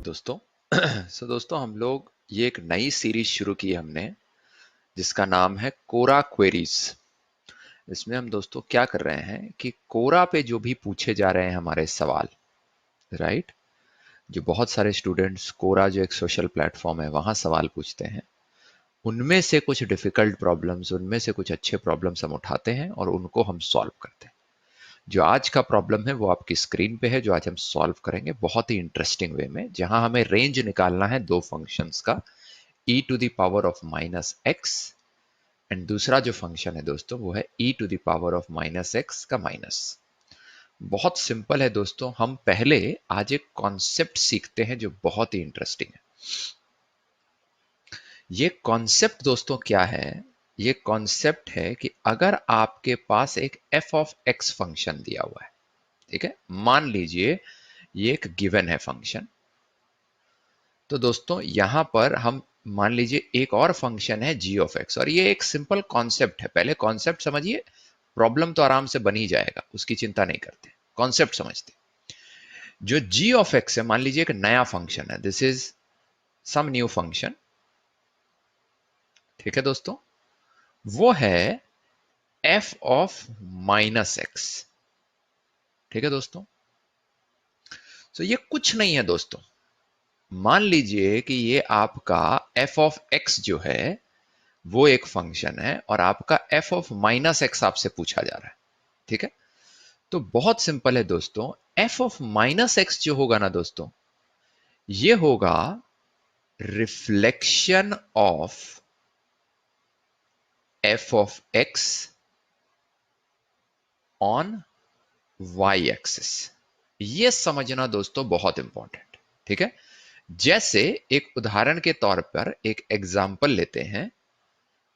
दोस्तों दोस्तों हम लोग ये एक नई सीरीज शुरू की हमने जिसका नाम है कोरा क्वेरीज। इसमें हम दोस्तों क्या कर रहे हैं कि कोरा पे जो भी पूछे जा रहे हैं हमारे सवाल, राइट, जो बहुत सारे स्टूडेंट्स कोरा जो एक सोशल प्लेटफॉर्म है वहां सवाल पूछते हैं, उनमें से कुछ डिफिकल्ट प्रॉब्लम्स, उनमें से कुछ अच्छे प्रॉब्लम्स हम उठाते हैं और उनको हम सॉल्व करते हैं। जो आज का प्रॉब्लम है वो आपकी स्क्रीन पे है, जो आज हम सॉल्व करेंगे बहुत ही इंटरेस्टिंग वे में, जहां हमें रेंज निकालना है दो फंक्शंस का, e to the power of minus x, and दूसरा जो फंक्शन है दोस्तों वो है e to the power of minus x का माइनस। बहुत सिंपल है दोस्तों। हम पहले आज एक कॉन्सेप्ट सीखते हैं जो बहुत ही इंटरेस्टिंग है। ये कॉन्सेप्ट दोस्तों क्या है? ये कॉन्सेप्ट है कि अगर आपके पास एक f ऑफ x फंक्शन दिया हुआ है, ठीक है, मान लीजिए ये एक गिवन है फंक्शन, तो दोस्तों यहां पर हम मान लीजिए एक और फंक्शन है g ऑफ x, और ये एक सिंपल कॉन्सेप्ट है। पहले कॉन्सेप्ट समझिए, प्रॉब्लम तो आराम से बन ही जाएगा, उसकी चिंता नहीं करते, कॉन्सेप्ट समझते। जो g ऑफ x है, मान लीजिए एक नया फंक्शन है, this is some new function, ठीक है दोस्तों, वो है f ऑफ माइनस एक्स, ठीक है दोस्तों। तो ये कुछ नहीं है दोस्तों, मान लीजिए कि ये आपका f ऑफ x जो है वो एक फंक्शन है और आपका f ऑफ माइनस एक्स आपसे पूछा जा रहा है, ठीक है। तो बहुत सिंपल है दोस्तों, f ऑफ माइनस एक्स जो होगा ना दोस्तों, ये होगा reflection of f of x on y axis. ये समझना दोस्तों बहुत इंपॉर्टेंट, ठीक है। जैसे एक उदाहरण के तौर पर एक एग्जाम्पल लेते हैं,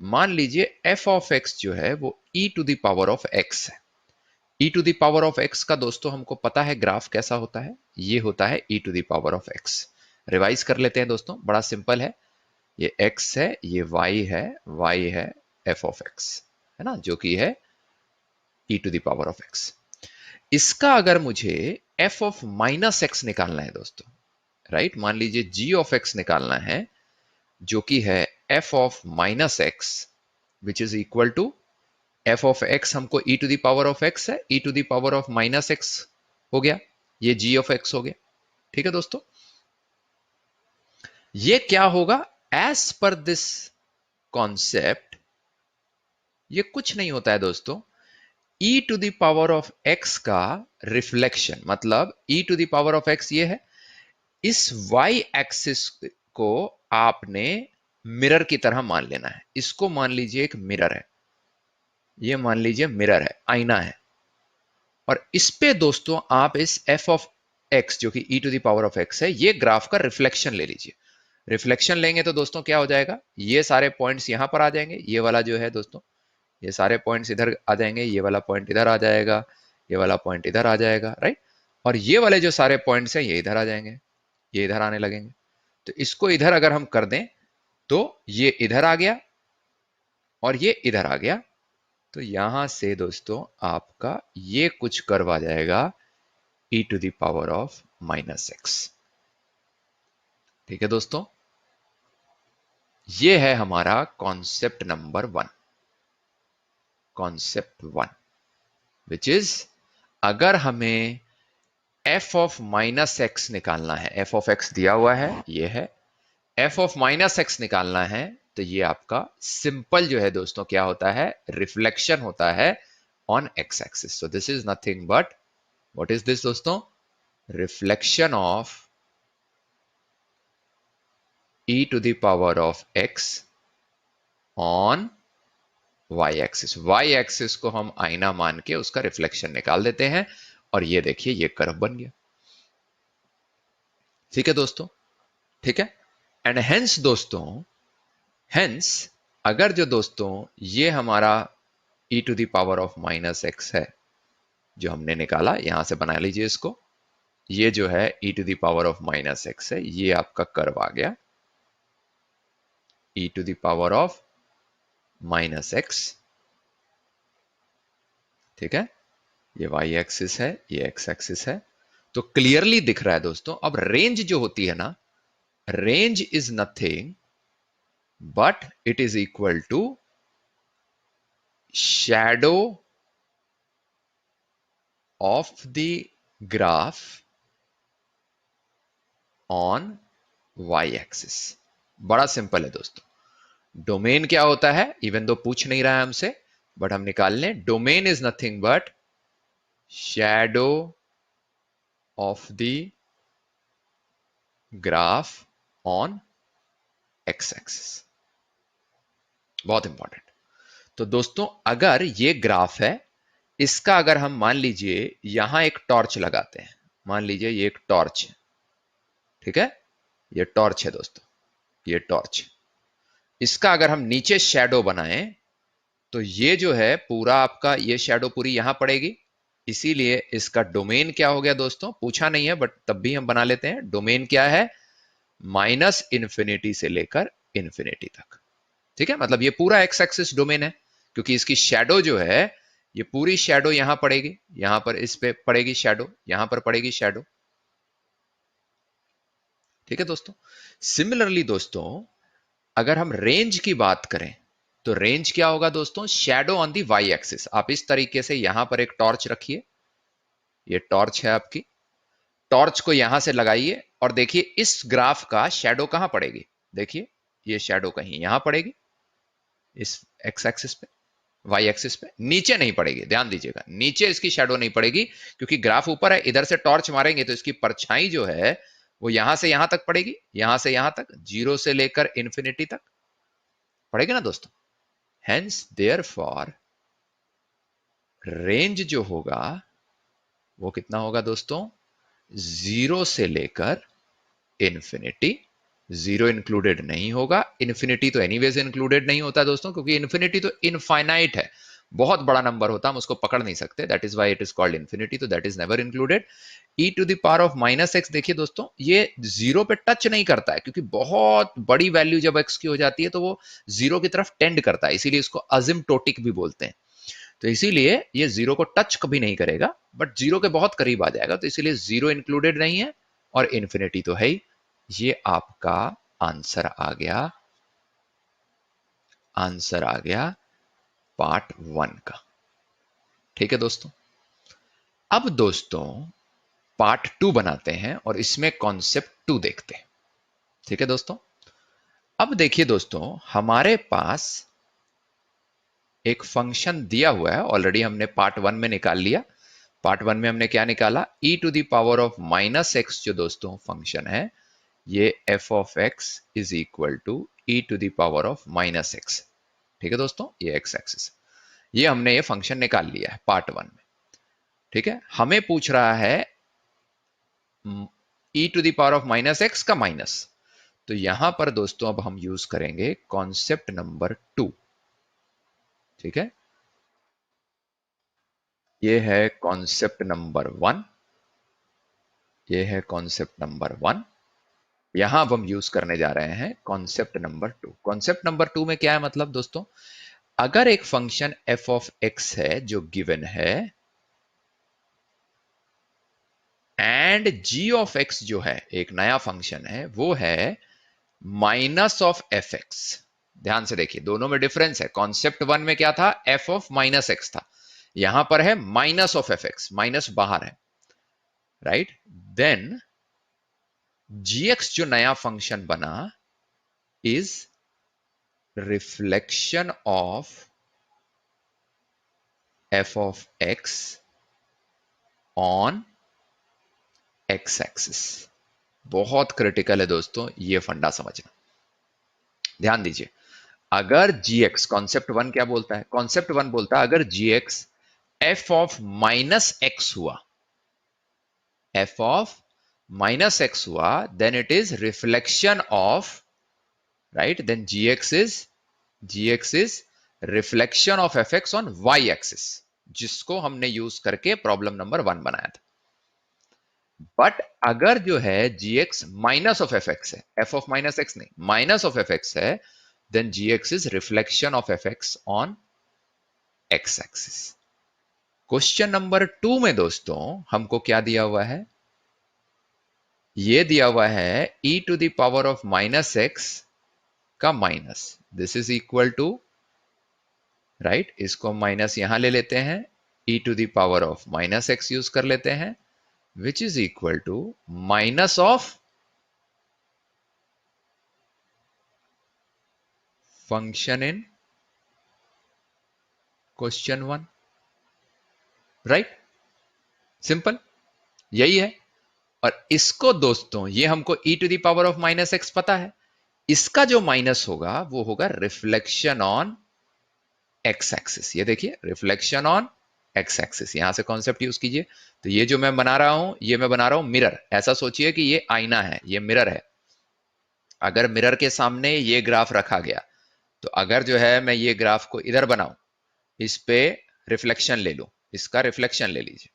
मान लीजिए f ऑफ x जो है वो e to the power of x है। e to the power of x का दोस्तों हमको पता है ग्राफ कैसा होता है, ये होता है e to the power of x। Revise कर लेते हैं दोस्तों, बड़ा सिंपल है, ये x है, ये y है f ऑफ x, है ना, जो कि है e to the power of x। इसका अगर मुझे f ऑफ माइनस x निकालना है दोस्तों, राइट, मान लीजिए g ऑफ x निकालना है, जो कि है f of minus x, which is equal to f of x हमको e to the power of x है, e to the power of minus x हो गया, ये g ऑफ x हो गया, ठीक है दोस्तों। ये क्या होगा एज पर दिस कॉन्सेप्ट? ये कुछ नहीं होता है दोस्तों, e to the power of x का रिफ्लेक्शन, मतलब e to the power of x ये है, इस y एक्सिस को आपने मिरर की तरह मान लेना है। इसको मान लीजिए एक मिरर है, ये मान लीजिए मिरर है, आईना है, और इस पे दोस्तों आप इस f ऑफ x जो कि e to the power of x है, ये ग्राफ का रिफ्लेक्शन ले लीजिए। रिफ्लेक्शन लेंगे तो दोस्तों क्या हो जाएगा, ये सारे पॉइंट्स यहां पर आ जाएंगे, ये वाला जो है दोस्तों, ये सारे पॉइंट्स इधर आ जाएंगे, ये वाला पॉइंट इधर आ जाएगा, ये वाला पॉइंट इधर आ जाएगा, राइट, और ये वाले जो सारे पॉइंट्स हैं ये इधर आ जाएंगे, ये इधर आने लगेंगे। तो इसको इधर अगर हम कर दें तो ये इधर आ गया और ये इधर आ गया, तो यहां से दोस्तों आपका ये कुछ कर्व आ जाएगा e to the power of minus x, ठीक है दोस्तों। ये है हमारा concept number 1, concept 1, which is अगर हमें f ऑफ माइनस एक्स निकालना है, f ऑफ x दिया हुआ है, ये है, f ऑफ माइनस एक्स निकालना है, तो ये आपका सिंपल जो है दोस्तों क्या होता है, रिफ्लेक्शन होता है on x axis. So this is nothing but, what is this दोस्तों, reflection of e to the power of x on y axis. y axis को हम आईना मान के उसका रिफ्लेक्शन निकाल देते हैं, और ये देखिए ये कर्व बन गया, ठीक है दोस्तों, ठीक है। एंड हेंस दोस्तों, हेंस अगर जो दोस्तों ये हमारा e to the power of minus x है जो हमने निकाला, यहां से बना लीजिए इसको, ये जो है e to the power of minus x है, ये आपका कर्व आ गया e to the power of minus x, ठीक है, ये वाई एक्सिस है, ये एक्स एक्सिस है, तो क्लियरली दिख रहा है दोस्तों। अब रेंज जो होती है ना, range is nothing but it is equal to shadow of the graph on y axis. बड़ा सिंपल है दोस्तों। डोमेन क्या होता है, इवन दो पूछ नहीं रहा है हमसे, बट हम निकाल लें। Domain is nothing but shadow of the graph on x axis. बहुत इंपॉर्टेंट। तो दोस्तों अगर ये ग्राफ है, इसका अगर हम मान लीजिए यहां एक टॉर्च लगाते हैं, मान लीजिए ये एक टॉर्च है, ठीक है, ये टॉर्च है दोस्तों, ये टॉर्च। इसका अगर हम नीचे शैडो बनाएं तो ये जो है पूरा आपका ये शैडो पूरी यहां पड़ेगी। इसीलिए इसका डोमेन क्या हो गया दोस्तों, पूछा नहीं है बट तब भी हम बना लेते हैं। डोमेन क्या है, माइनस इन्फिनिटी से लेकर इन्फिनिटी तक। ठीक है, मतलब ये पूरा एक्स एक्सिस डोमेन है, क्योंकि इसकी शैडो जो है ये पूरी शैडो यहां पड़ेगी, यहां पर इस पे पड़ेगी शैडो, यहां पर पड़ेगी शैडो। ठीक है दोस्तों। सिमिलरली दोस्तों अगर हम रेंज की बात करें तो रेंज क्या होगा दोस्तों, shadow on the y axis. आप इस तरीके से यहां पर एक टॉर्च रखिए, ये टॉर्च है आपकी, टॉर्च को यहां से लगाइए और देखिए इस ग्राफ का शैडो कहां पड़ेगी। देखिए ये शैडो कहीं यहां पड़ेगी, इस एक्स एक्सिस पे, वाई एक्सिस पे, नीचे नहीं पड़ेगी। ध्यान दीजिएगा, नीचे इसकी शैडो नहीं पड़ेगी, क्योंकि ग्राफ ऊपर है। इधर से टॉर्च मारेंगे तो इसकी परछाई जो है वो यहां से यहां तक पड़ेगी, यहां से यहां तक, जीरो से लेकर इंफिनिटी तक पड़ेगी ना दोस्तों। हेंस देयरफॉर रेंज जो होगा वो कितना होगा दोस्तों, जीरो से लेकर इन्फिनिटी। जीरो इंक्लूडेड नहीं होगा, इन्फिनिटी तो एनीवेज इंक्लूडेड नहीं होता दोस्तों, क्योंकि इन्फिनिटी तो इनफाइनाइट है, बहुत बड़ा नंबर होता, हम उसको पकड़ नहीं सकते, that is why it is called infinity, तो that is never included. E to the power of minus x, देखिए दोस्तों ये जीरो पे टच नहीं करता है, क्योंकि बहुत बड़ी वैल्यू जब एक्स की हो जाती है तो वो जीरो की तरफ टेंड करता है, इसीलिए इसको अजिम्प्टोटिक भी बोलते हैं। तो इसीलिए ये जीरो को टच कभी नहीं करेगा, बट जीरो के बहुत करीब आ जाएगा, तो इसीलिए जीरो इंक्लूडेड नहीं है और इन्फिनिटी तो है ही। ये आपका आंसर आ गया, आंसर आ गया पार्ट 1 का। ठीक है दोस्तों। अब दोस्तों पार्ट 2 बनाते हैं और इसमें कॉन्सेप्ट 2 देखते हैं। ठीक है दोस्तों। अब देखिए दोस्तों हमारे पास एक फंक्शन दिया हुआ है, ऑलरेडी हमने पार्ट 1 में निकाल लिया। पार्ट 1 में हमने क्या निकाला, e to the power of minus x जो दोस्तों फंक्शन है, ये f of x is equal to e to the power of minus x. ठीक है दोस्तों, ये x एक्सिस, ये हमने ये फंक्शन निकाल लिया है पार्ट 1 में। ठीक है, हमें पूछ रहा है e to the power of minus x का माइनस, तो यहां पर दोस्तों अब हम यूज करेंगे कॉन्सेप्ट नंबर 2। ठीक है, ये है कॉन्सेप्ट नंबर 1, ये है कॉन्सेप्ट नंबर 1। यहां अब हम यूज करने जा रहे हैं कॉन्सेप्ट नंबर 2। कॉन्सेप्ट नंबर 2 में क्या है मतलब दोस्तों, अगर एक फंक्शन f ऑफ x है जो गिवन है, एंड g ऑफ x जो है एक नया फंक्शन है, वो है माइनस ऑफ एफ एक्स। ध्यान से देखिए दोनों में डिफरेंस है। कॉन्सेप्ट 1 में क्या था, f ऑफ माइनस एक्स था, यहां पर है minus of f x, minus बाहर है, राइट। देन gx जो नया फंक्शन बना is reflection of f of x on x axis. बहुत क्रिटिकल है दोस्तों, ये फंडा समझना, ध्यान दीजिए। अगर gx, कॉन्सेप्ट 1 क्या बोलता है, कॉन्सेप्ट 1 बोलता है अगर gx f of minus x हुआ, f ऑफ माइनस एक्स हुआ, then it is reflection of, right, then gx is reflection of f x on y axis, जिसको हमने यूज करके प्रॉब्लम नंबर 1 बनाया था। बट अगर जो है gx minus of f x है, f ऑफ माइनस एक्स नहीं, माइनस ऑफ एफ एक्स है, then gx is reflection of f x on x axis. Question number 2 में दोस्तों हमको क्या दिया हुआ है, ये दिया हुआ है e to the power of minus x का minus, this is equal to, right, इसको माइनस यहां ले लेते हैं, e to the power of minus x use कर लेते हैं, which is equal to minus of function in question 1, right, simple, यही है। और इसको दोस्तों, ये हमको e to the power of minus x पता है, इसका जो माइनस होगा वो होगा रिफ्लेक्शन ऑन एक्स एक्सिस। ये देखिए, रिफ्लेक्शन ऑन एक्स एक्सिस, यहां से कॉन्सेप्ट यूज कीजिए। तो ये जो मैं बना रहा हूं, ये मैं बना रहा हूं मिरर, ऐसा सोचिए कि ये आईना है, ये मिरर है। अगर मिरर के सामने ये ग्राफ रखा गया, तो अगर जो है मैं ये ग्राफ को इधर बनाऊं, इस पे रिफ्लेक्शन ले लूं, इसका रिफ्लेक्शन ले लीजिए,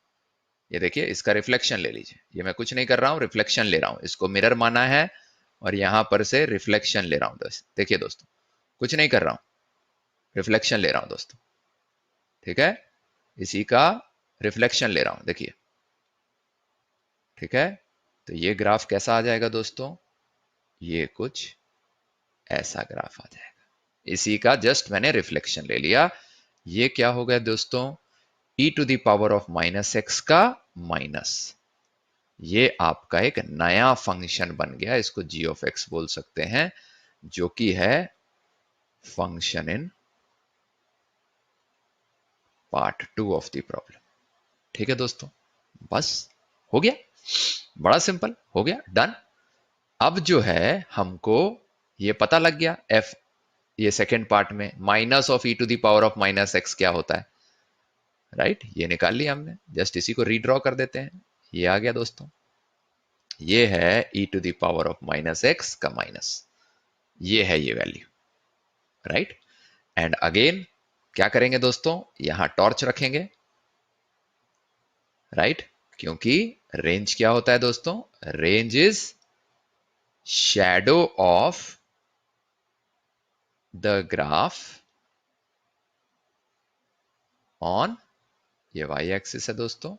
ये देखिए इसका रिफ्लेक्शन ले लीजिए, ये मैं कुछ नहीं कर रहा हूं, रिफ्लेक्शन ले रहा हूं, इसको मिरर माना है और यहां पर से रिफ्लेक्शन ले रहा हूं। देखिए दोस्तों, कुछ नहीं कर रहा हूं, रिफ्लेक्शन ले रहा हूं दोस्तों, ठीक है, इसी का रिफ्लेक्शन ले रहा हूं, देखिए, ठीक है। तो ये ग्राफ कैसा आ जाएगा दोस्तों, ये कुछ ऐसा ग्राफ आ जाएगा, इसी का जस्ट मैंने रिफ्लेक्शन ले लिया। ये क्या हो गया दोस्तों, e to the power of minus x का माइनस, ये आपका एक नया फंक्शन बन गया, इसको g ऑफ x बोल सकते हैं, जो कि है function in part 2 of the problem. ठीक है दोस्तों, बस हो गया, बड़ा सिंपल हो गया, डन। अब जो है हमको ये पता लग गया f, ये सेकेंड पार्ट में minus of e to the power of minus x क्या होता है, राइट, ये निकाल लिया हमने, जस्ट इसी को रीड्रॉ कर देते हैं, ये आ गया दोस्तों, ये है e to the power of minus x का माइनस, ये है ये वैल्यू, राइट। एंड अगेन क्या करेंगे दोस्तों, यहां टॉर्च रखेंगे, राइट, क्योंकि रेंज क्या होता है दोस्तों, range is shadow of the graph on, ये वाई एक्सिस है दोस्तों,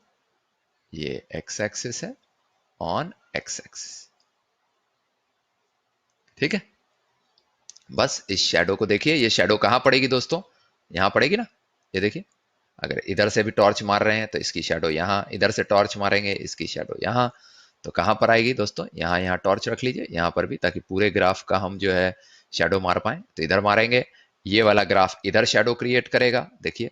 ये एक्स एक्सिस है, ऑन एक्स एक्सिस, ठीक है। बस इस शैडो को देखिए, ये शैडो कहां पड़ेगी दोस्तों, यहां पड़ेगी ना, ये देखिए, अगर इधर से भी टॉर्च मार रहे हैं तो इसकी शैडो यहां, इधर से टॉर्च मारेंगे इसकी शैडो यहां, तो कहां पर आएगी दोस्तों, यहां, यहां टॉर्च रख लीजिए यहां पर भी, ताकि पूरे ग्राफ का हम जो है शैडो मार पाए। तो इधर मारेंगे, ये वाला ग्राफ इधर शैडो क्रिएट करेगा, देखिए,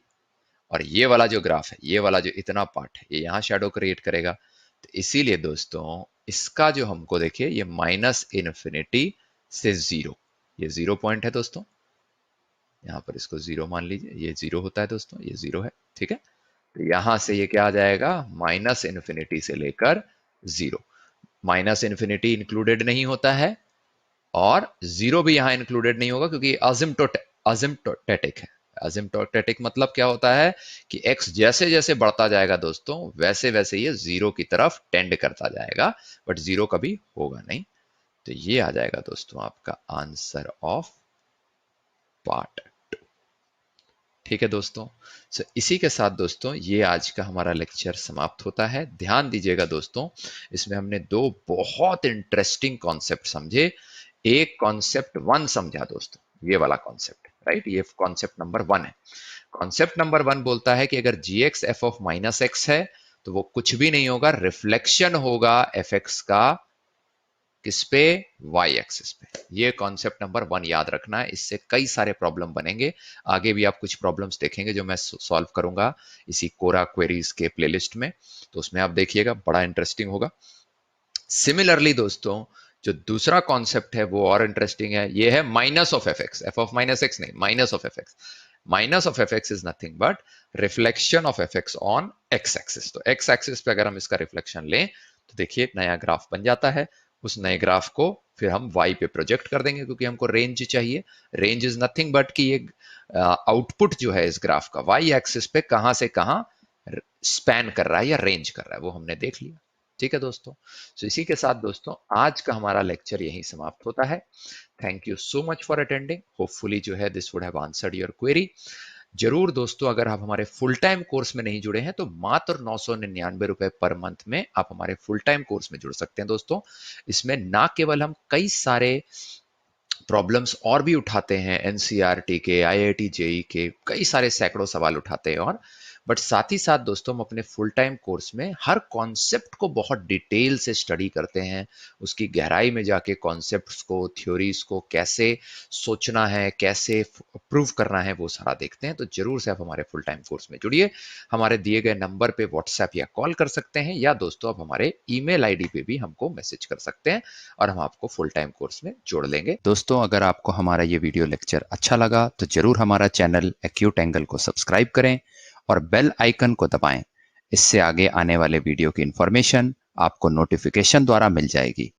और ये वाला जो ग्राफ है, ये वाला जो इतना पार्ट है, ये यहां शैडो क्रिएट करेगा। तो इसीलिए दोस्तों इसका जो हमको देखिए, ये माइनस इन्फिनिटी से जीरो, ये जीरो पॉइंट है दोस्तों, यहां पर इसको जीरो मान लीजिए, ये जीरो होता है दोस्तों, ये जीरो है, ठीक है। तो यहां से ये क्या आ जाएगा, माइनस इन्फिनिटी से लेकर जीरो, माइनस इन्फिनिटी इंक्लूडेड नहीं होता है और जीरो भी यहां इंक्लूडेड नहीं होगा, क्योंकि अजिम्प्टोटेटिक है। अजिम्प्टोटेटिक मतलब क्या होता है कि x जैसे जैसे बढ़ता जाएगा दोस्तों, वैसे वैसे ये जीरो की तरफ टेंड करता जाएगा, बट जीरो कभी होगा नहीं। तो ये आ जाएगा दोस्तों आपका आंसर ऑफ पार्ट। ठीक है दोस्तों, सो इसी के साथ दोस्तों ये आज का हमारा लेक्चर समाप्त होता है। ध्यान दीजिएगा दोस्तों, इसमें हमने दो बहुत इंटरेस्टिंग कॉन्सेप्ट समझे। एक कॉन्सेप्ट वन समझा दोस्तों, ये वाला कॉन्सेप्ट, राइट, ये कॉन्सेप्ट नंबर वन है। कॉन्सेप्ट नंबर वन बोलता है कि अगर g x f of minus x है, तो वो कुछ भी नहीं होगा, रिफ्लेक्शन होगा एफ एक्स का, किस पे, वाई एक्सिस पे। ये कॉन्सेप्ट नंबर वन याद रखना है, इससे कई सारे प्रॉब्लम बनेंगे। आगे भी आप कुछ प्रॉब्लम्स देखेंगे जो मैं सॉल्व करूंगा इसी कोरा क्वेरीज के प्लेलिस्ट में, तो उसमें आप देखिएगा, बड़ा इंटरेस्टिंग होगा। सिमिलरली दोस्तों, जो दूसरा कॉन्सेप्ट है वो और इंटरेस्टिंग है, ये है minus of f x, f of minus x नहीं, minus of f x. Minus of f x is nothing but reflection of f x on x axis. तो एक्स एक्सिस पे अगर हम इसका रिफ्लेक्शन लें, तो देखिए नया ग्राफ बन जाता है। उस नए ग्राफ को फिर हम y पे प्रोजेक्ट कर देंगे, क्योंकि हमको रेंज चाहिए। रेंज इज नथिंग बट कि ये आउटपुट जो है इस ग्राफ का y एक्सिस पे कहां से कहां स्पैन कर रहा है या रेंज कर रहा है, वो हमने देख लिया। ठीक है दोस्तों, तो इसी के साथ दोस्तों आज का हमारा लेक्चर यहीं समाप्त होता है। Thank you so much for attending, hopefully जो है this would have answered your query. जरूर दोस्तों, अगर आप हमारे फुल टाइम कोर्स में नहीं जुड़े हैं तो मात्र 999 रुपए पर मंथ में आप हमारे फुल टाइम कोर्स में जुड़ सकते हैं दोस्तों। इसमें ना केवल हम कई सारे प्रॉब्लम्स और भी उठाते हैं, एनसीईआरटी के, आईआईटी जेई के कई सारे सैकड़ों सवाल उठाते हैं, और बट साथ ही साथ दोस्तों हम अपने फुल टाइम कोर्स में हर कॉन्सेप्ट को बहुत डिटेल से स्टडी करते हैं, उसकी गहराई में जाके कॉन्सेप्ट्स को, थ्योरीज को कैसे सोचना है, कैसे प्रूव करना है, वो सारा देखते हैं। तो जरूर से आप हमारे फुल टाइम कोर्स में जुड़िए। हमारे दिए गए नंबर पे व्हाट्सएप या कॉल कर सकते हैं, या दोस्तों आप हमारे ईमेल आईडी पे भी हमको मैसेज कर सकते हैं और हम आपको फुल टाइम कोर्स में जोड़ लेंगे। दोस्तों, अगर आपको हमारा ये वीडियो लेक्चर अच्छा लगा तो जरूर हमारा चैनल एक्यूट एंगल को सब्सक्राइब करें और बेल आइकन को दबाएं। इससे आगे आने वाले वीडियो की इंफॉर्मेशन आपको नोटिफिकेशन द्वारा मिल जाएगी।